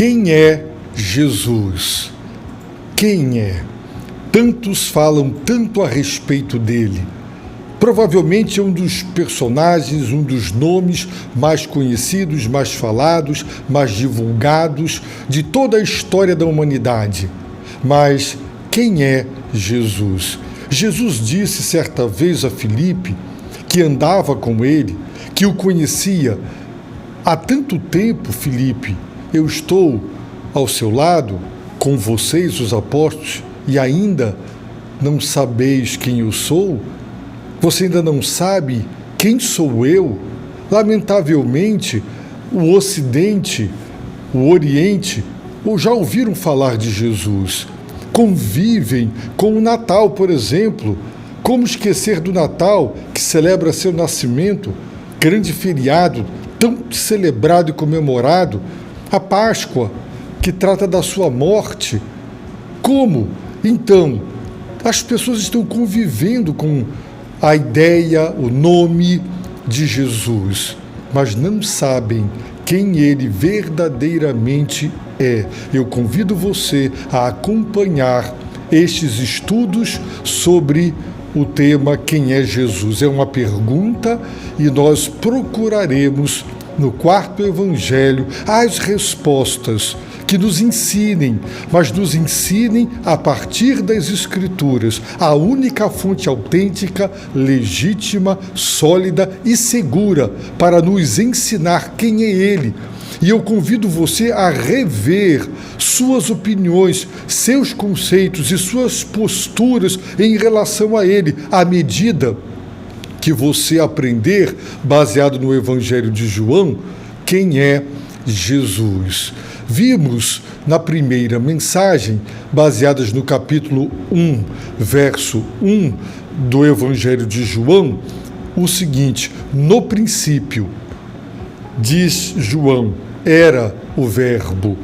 Quem é Jesus? Quem é? Tantos falam tanto a respeito dele. Provavelmente é um dos personagens, um dos nomes mais conhecidos, mais falados, mais divulgados de toda a história da humanidade. Mas quem é Jesus? Jesus disse certa vez a Filipe, que andava com ele, que o conhecia há tanto tempo: Filipe, eu estou ao seu lado, com vocês, os apóstolos, e ainda não sabeis quem eu sou? Você ainda não sabe quem sou eu? Lamentavelmente, o Ocidente, o Oriente, ou já ouviram falar de Jesus? Convivem com o Natal, por exemplo. Como esquecer do Natal, que celebra seu nascimento, grande feriado, tão celebrado e comemorado? A Páscoa, que trata da sua morte. Como, então, as pessoas estão convivendo com a ideia, o nome de Jesus, mas não sabem quem ele verdadeiramente é? Eu convido você a acompanhar estes estudos sobre o tema Quem é Jesus? É uma pergunta e nós procuraremos no quarto evangelho as respostas que nos ensinem, mas nos ensinem a partir das Escrituras, a única fonte autêntica, legítima, sólida e segura para nos ensinar quem é Ele. E eu convido você a rever suas opiniões, seus conceitos e suas posturas em relação a Ele, à medida que você aprender, baseado no Evangelho de João, quem é Jesus. Vimos na primeira mensagem, baseadas no capítulo 1, verso 1 do Evangelho de João, o seguinte: no princípio, diz João, era o Verbo,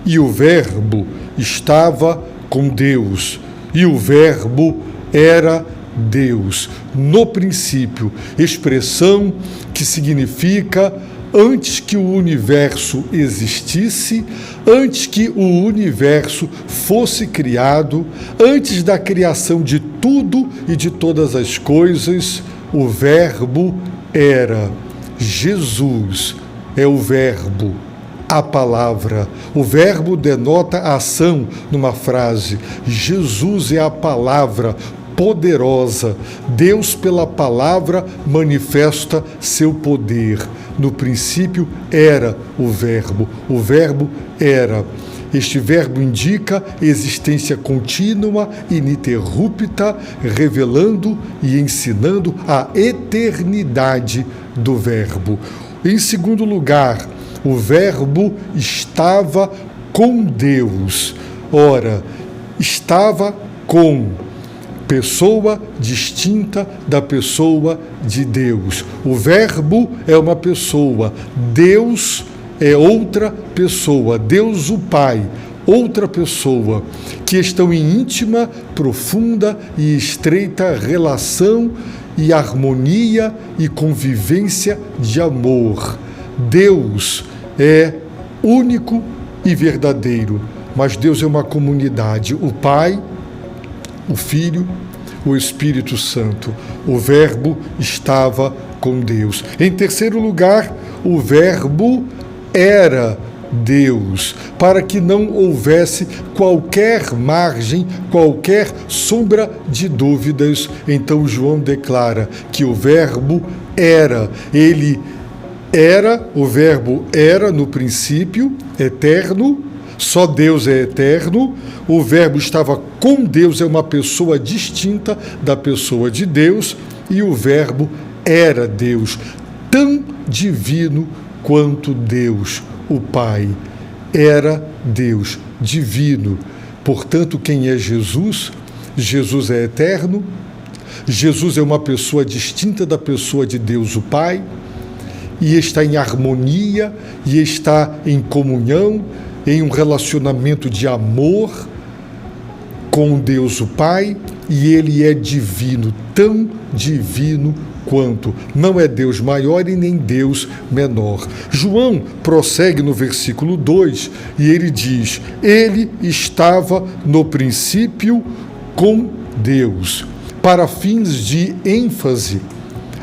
e o Verbo estava com Deus, e o Verbo era Deus. No princípio, expressão que significa antes que o universo existisse, antes que o universo fosse criado, antes da criação de tudo e de todas as coisas, o Verbo era. Jesus é o Verbo, a palavra. O verbo denota a ação numa frase. Jesus é a palavra poderosa. Deus, pela palavra, manifesta seu poder. No princípio era o Verbo era. Este verbo indica existência contínua, ininterrupta, revelando e ensinando a eternidade do Verbo. Em segundo lugar, o Verbo estava com Deus. Ora, estava com, pessoa distinta da pessoa de Deus. O Verbo é uma pessoa, Deus é outra pessoa, Deus o Pai, outra pessoa, que estão em íntima, profunda e estreita relação e harmonia e convivência de amor. Deus é único e verdadeiro, mas Deus é uma comunidade, o Pai, o Filho, o Espírito Santo. O Verbo estava com Deus. Em terceiro lugar, o Verbo era Deus, para que não houvesse qualquer margem, qualquer sombra de dúvidas. Então João declara que o Verbo era, ele era, o Verbo era no princípio, eterno. Só Deus é eterno. O Verbo estava com Deus, é uma pessoa distinta da pessoa de Deus, e o Verbo era Deus, tão divino quanto Deus, o Pai. Era Deus, divino. Portanto, quem é Jesus? Jesus é eterno. Jesus é uma pessoa distinta da pessoa de Deus, o Pai, e está em harmonia, e está em comunhão, em um relacionamento de amor com Deus o Pai, e ele é divino, tão divino quanto. Não é Deus maior e nem Deus menor. João prossegue no versículo 2 e ele diz: ele estava no princípio com Deus. Para fins de ênfase,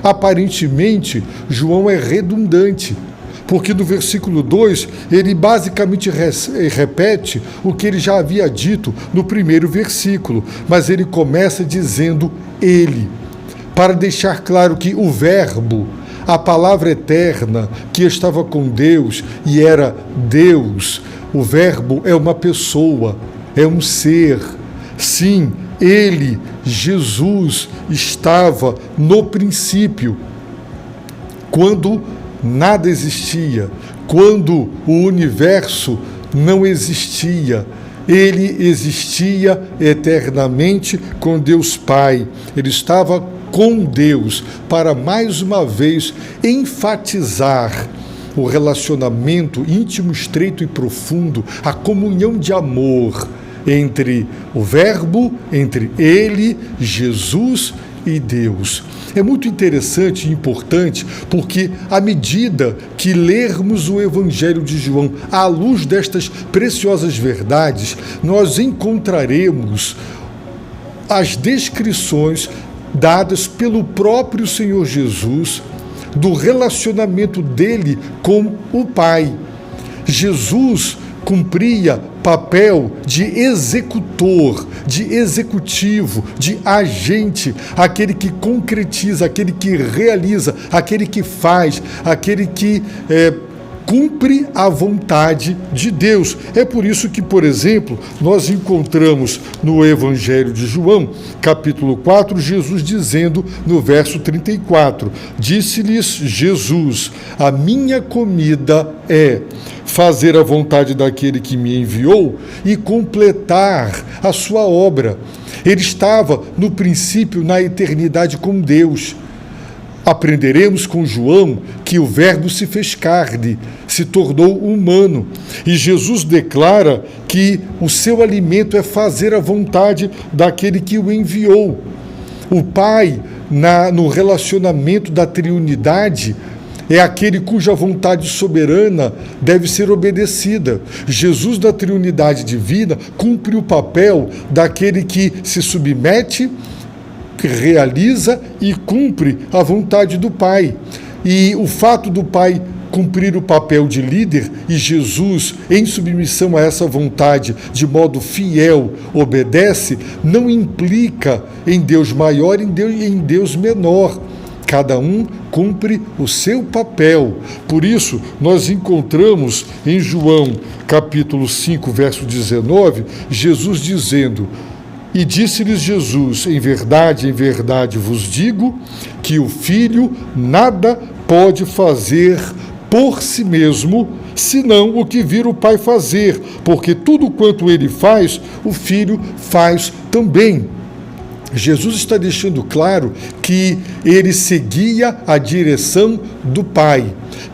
aparentemente, João é redundante, porque no versículo 2 ele basicamente repete o que ele já havia dito no primeiro versículo, mas ele começa dizendo ele, para deixar claro que o Verbo, a palavra eterna que estava com Deus e era Deus, o Verbo é uma pessoa, é um ser. Sim, ele, Jesus, estava no princípio, quando nada existia, quando o universo não existia. Ele existia eternamente com Deus Pai. Ele estava com Deus para, mais uma vez, enfatizar o relacionamento íntimo, estreito e profundo, a comunhão de amor entre o Verbo, entre ele, Jesus e Deus. É muito interessante e importante porque, à medida que lermos o Evangelho de João à luz destas preciosas verdades, nós encontraremos as descrições dadas pelo próprio Senhor Jesus do relacionamento dele com o Pai. Jesus cumpria papel de executor, de executivo, de agente, aquele que concretiza, aquele que realiza, aquele que faz, aquele que cumpre a vontade de Deus. É por isso que, por exemplo, nós encontramos no Evangelho de João, capítulo 4, Jesus dizendo no verso 34, disse-lhes Jesus: a minha comida é fazer a vontade daquele que me enviou e completar a sua obra. Ele estava no princípio, na eternidade com Deus. Aprenderemos com João que o Verbo se fez carne, se tornou humano. E Jesus declara que o seu alimento é fazer a vontade daquele que o enviou. O Pai, no relacionamento da triunidade, é aquele cuja vontade soberana deve ser obedecida. Jesus, da triunidade divina, cumpre o papel daquele que se submete, que realiza e cumpre a vontade do Pai. E o fato do Pai cumprir o papel de líder e Jesus, em submissão a essa vontade, de modo fiel, obedece, não implica em Deus maior e em Deus menor. Cada um cumpre o seu papel. Por isso, nós encontramos em João, capítulo 5, verso 19, Jesus dizendo: e disse-lhes Jesus: em verdade vos digo, que o Filho nada pode fazer por si mesmo, senão o que vir o Pai fazer, porque tudo quanto ele faz, o Filho faz também. Jesus está deixando claro que ele seguia a direção do Pai.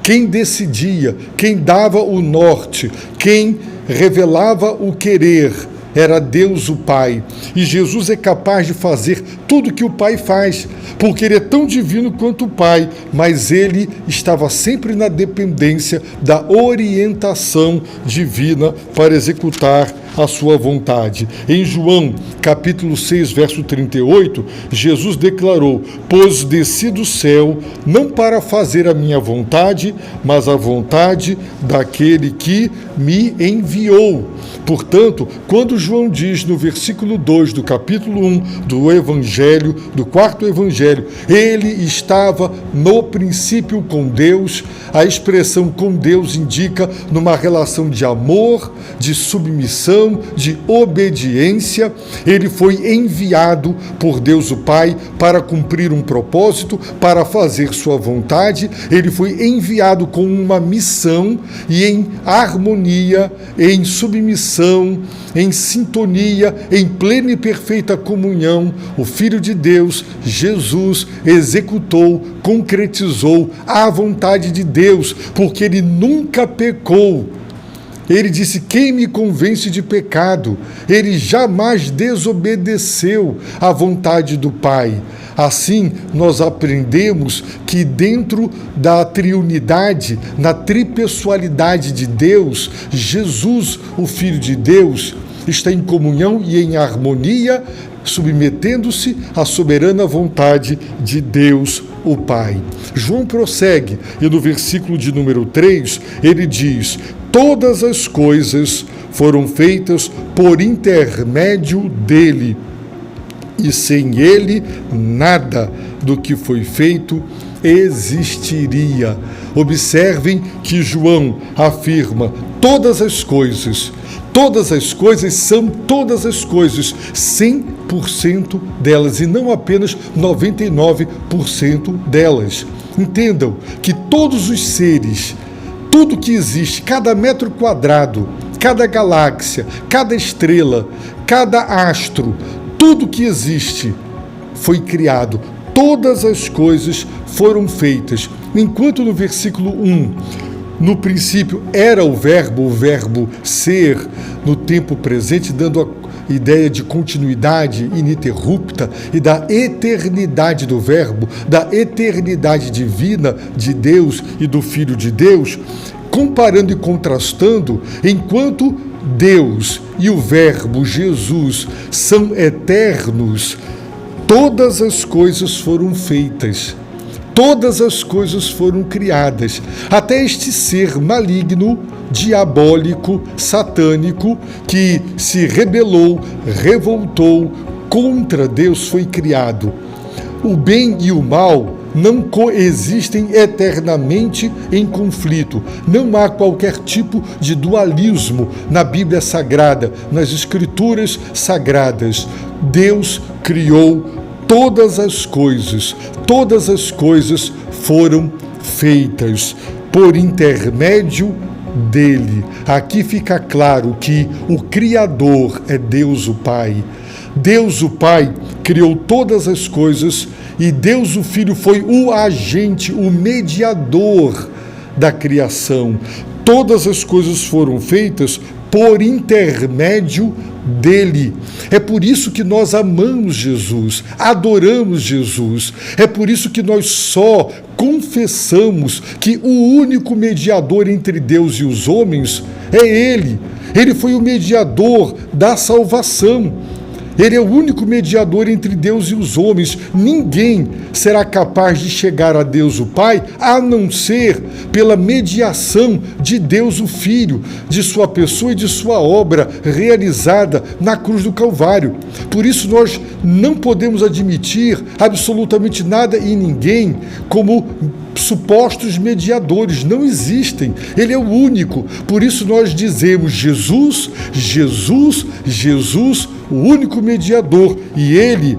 Quem decidia, quem dava o norte, quem revelava o querer, era Deus o Pai. E Jesus é capaz de fazer tudo que o Pai faz, porque ele é tão divino quanto o Pai, mas ele estava sempre na dependência da orientação divina para executar a sua vontade. Em João, capítulo 6, verso 38, Jesus declarou: pois desci do céu, não para fazer a minha vontade, mas a vontade daquele que me enviou. Portanto, quando João diz no versículo 2 do capítulo 1 do Evangelho, do quarto Evangelho, ele estava no princípio com Deus, a expressão com Deus indica numa relação de amor, de submissão, de obediência. Ele foi enviado por Deus o Pai para cumprir um propósito, para fazer sua vontade. Ele foi enviado com uma missão e em harmonia, em submissão, em sintonia, em plena e perfeita comunhão, o Filho de Deus, Jesus, executou, concretizou a vontade de Deus, porque ele nunca pecou. Ele disse: quem me convence de pecado? Ele jamais desobedeceu à vontade do Pai. Assim, nós aprendemos que dentro da triunidade, na tripessoalidade de Deus, Jesus, o Filho de Deus, está em comunhão e em harmonia, submetendo-se à soberana vontade de Deus, o Pai. João prossegue, e no versículo de número 3, ele diz: todas as coisas foram feitas por intermédio dele, e sem ele nada do que foi feito existiria. Observem que João afirma todas as coisas. Todas as coisas são todas as coisas, 100% delas, e não apenas 99% delas. Entendam que todos os seres, tudo que existe, cada metro quadrado, cada galáxia, cada estrela, cada astro, tudo que existe foi criado. Todas as coisas foram feitas. Enquanto no versículo 1, no princípio era o verbo ser, no tempo presente, dando a ideia de continuidade ininterrupta e da eternidade do verbo, da eternidade divina de Deus e do Filho de Deus, comparando e contrastando, enquanto Deus e o verbo Jesus são eternos, todas as coisas foram feitas. Todas as coisas foram criadas, até este ser maligno, diabólico, satânico, que se rebelou, revoltou contra Deus, foi criado. O bem e o mal não coexistem eternamente em conflito. Não há qualquer tipo de dualismo na Bíblia Sagrada, nas Escrituras Sagradas. Deus criou todas as coisas foram feitas por intermédio dele. Aqui fica claro que o Criador é Deus o Pai. Deus o Pai criou todas as coisas e Deus o Filho foi o agente, o mediador da criação. Todas as coisas foram feitas por intermédio dele. É por isso que nós amamos Jesus, adoramos Jesus. É por isso que nós só confessamos que o único mediador entre Deus e os homens é ele. Ele foi o mediador da salvação. Ele é o único mediador entre Deus e os homens. Ninguém será capaz de chegar a Deus o Pai, a não ser pela mediação de Deus o Filho, de sua pessoa e de sua obra realizada na cruz do Calvário. Por isso nós não podemos admitir absolutamente nada e ninguém como supostos mediadores. Não existem. Ele é o único. Por isso nós dizemos Jesus, Jesus, Jesus, o único mediador, e ele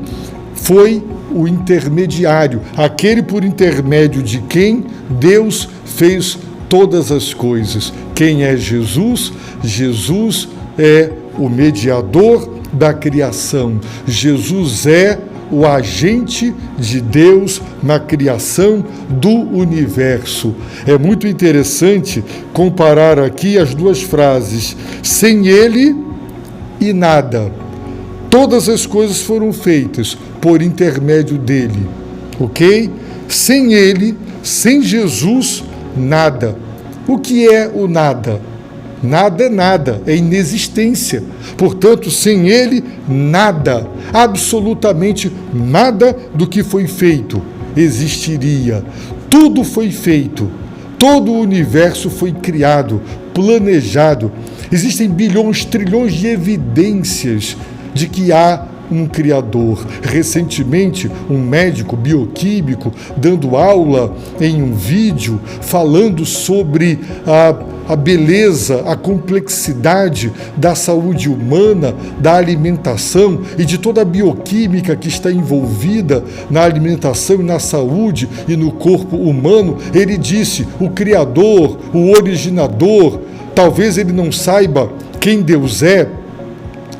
foi o intermediário, aquele por intermédio de quem Deus fez todas as coisas. Quem é Jesus? Jesus é o mediador da criação. Jesus é o agente de Deus na criação do universo. É muito interessante comparar aqui as duas frases: sem ele e nada. Todas as coisas foram feitas por intermédio dele, ok? Sem ele, sem Jesus, nada. O que é o nada? Nada é nada, é inexistência. Portanto, sem ele, nada, absolutamente nada do que foi feito existiria. Tudo foi feito, todo o universo foi criado, planejado. Existem bilhões, trilhões de evidências de que há um Criador. Recentemente, um médico bioquímico dando aula em um vídeo falando sobre a beleza, a complexidade da saúde humana, da alimentação e de toda a bioquímica que está envolvida na alimentação e na saúde e no corpo humano. Ele disse: o Criador, o originador, talvez ele não saiba quem Deus é,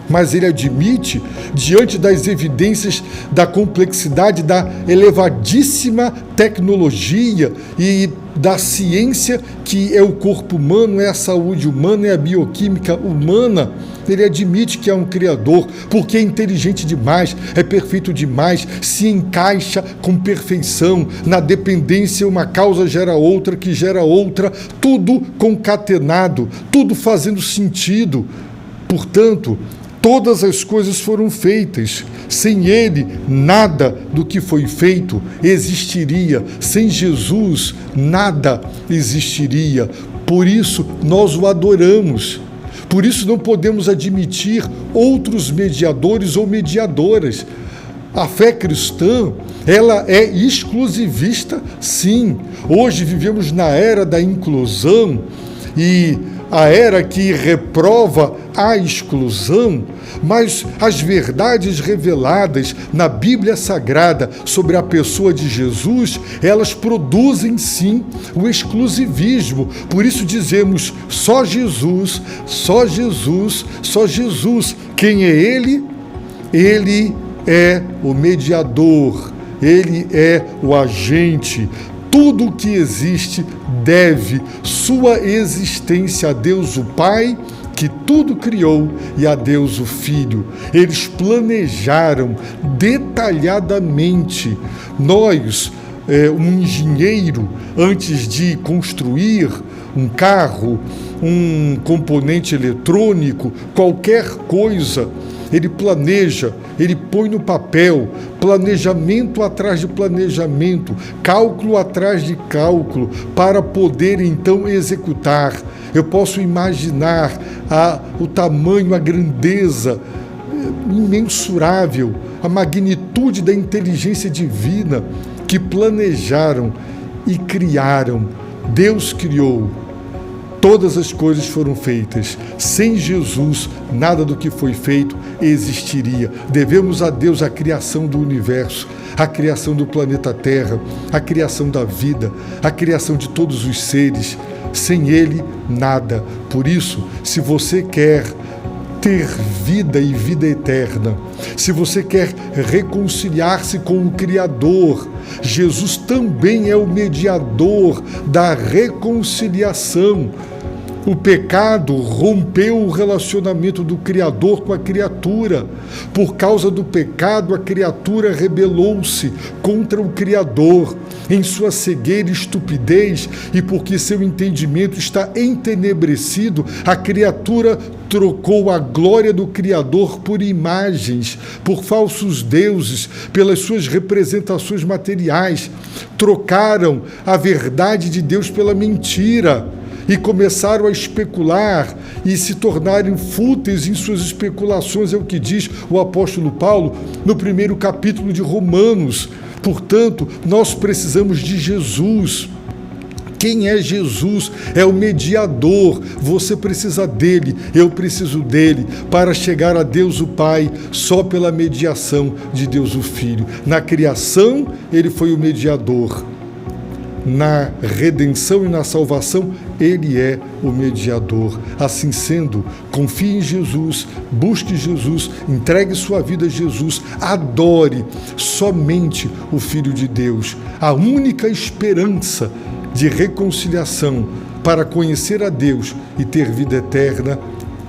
mas ele admite, diante das evidências da complexidade da elevadíssima tecnologia e da ciência que é o corpo humano, é a saúde humana, é a bioquímica humana, ele admite que é um criador, porque é inteligente demais, é perfeito demais, se encaixa com perfeição, na dependência uma causa gera outra, que gera outra, tudo concatenado, tudo fazendo sentido. Portanto, todas as coisas foram feitas. Sem ele, nada do que foi feito existiria. Sem Jesus, nada existiria. Por isso, nós o adoramos. Por isso, não podemos admitir outros mediadores ou mediadoras. A fé cristã, ela é exclusivista, sim. Hoje vivemos na era da inclusão e a era que reprova a exclusão, mas as verdades reveladas na Bíblia Sagrada sobre a pessoa de Jesus, elas produzem sim o exclusivismo. Por isso dizemos só Jesus, só Jesus, só Jesus. Quem é ele? Ele é o mediador, ele é o agente. Tudo o que existe deve sua existência a Deus o Pai, que tudo criou, e a Deus o Filho. Eles planejaram detalhadamente. Nós, um engenheiro, antes de construir um carro, um componente eletrônico, qualquer coisa, ele planeja, ele põe no papel, planejamento atrás de planejamento, cálculo atrás de cálculo, para poder então executar. Eu posso imaginar o tamanho, a grandeza imensurável, a magnitude da inteligência divina que planejaram e criaram. Deus criou. Todas as coisas foram feitas. Sem Jesus, nada do que foi feito existiria. Devemos a Deus a criação do universo, a criação do planeta Terra, a criação da vida, a criação de todos os seres. Sem Ele, nada. Por isso, se você quer ter vida e vida eterna, se você quer reconciliar-se com o Criador, Jesus também é o mediador da reconciliação. O pecado rompeu o relacionamento do Criador com a criatura. Por causa do pecado, a criatura rebelou-se contra o Criador em sua cegueira e estupidez, e porque seu entendimento está entenebrecido, a criatura trocou a glória do Criador por imagens, por falsos deuses, pelas suas representações materiais. Trocaram a verdade de Deus pela mentira e começaram a especular e se tornarem fúteis em suas especulações, é o que diz o apóstolo Paulo no primeiro capítulo de Romanos. Portanto, nós precisamos de Jesus. Quem é Jesus? É o mediador. Você precisa dele, eu preciso dele, para chegar a Deus o Pai, só pela mediação de Deus o Filho. Na criação, ele foi o mediador. Na redenção e na salvação, ele é o mediador. Assim sendo, confie em Jesus, busque Jesus, entregue sua vida a Jesus, adore somente o Filho de Deus. A única esperança de reconciliação para conhecer a Deus e ter vida eterna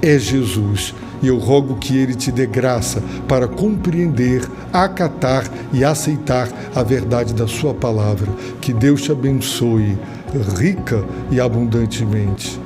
é Jesus. E eu rogo que Ele te dê graça para compreender, acatar e aceitar a verdade da sua palavra. Que Deus te abençoe rica e abundantemente.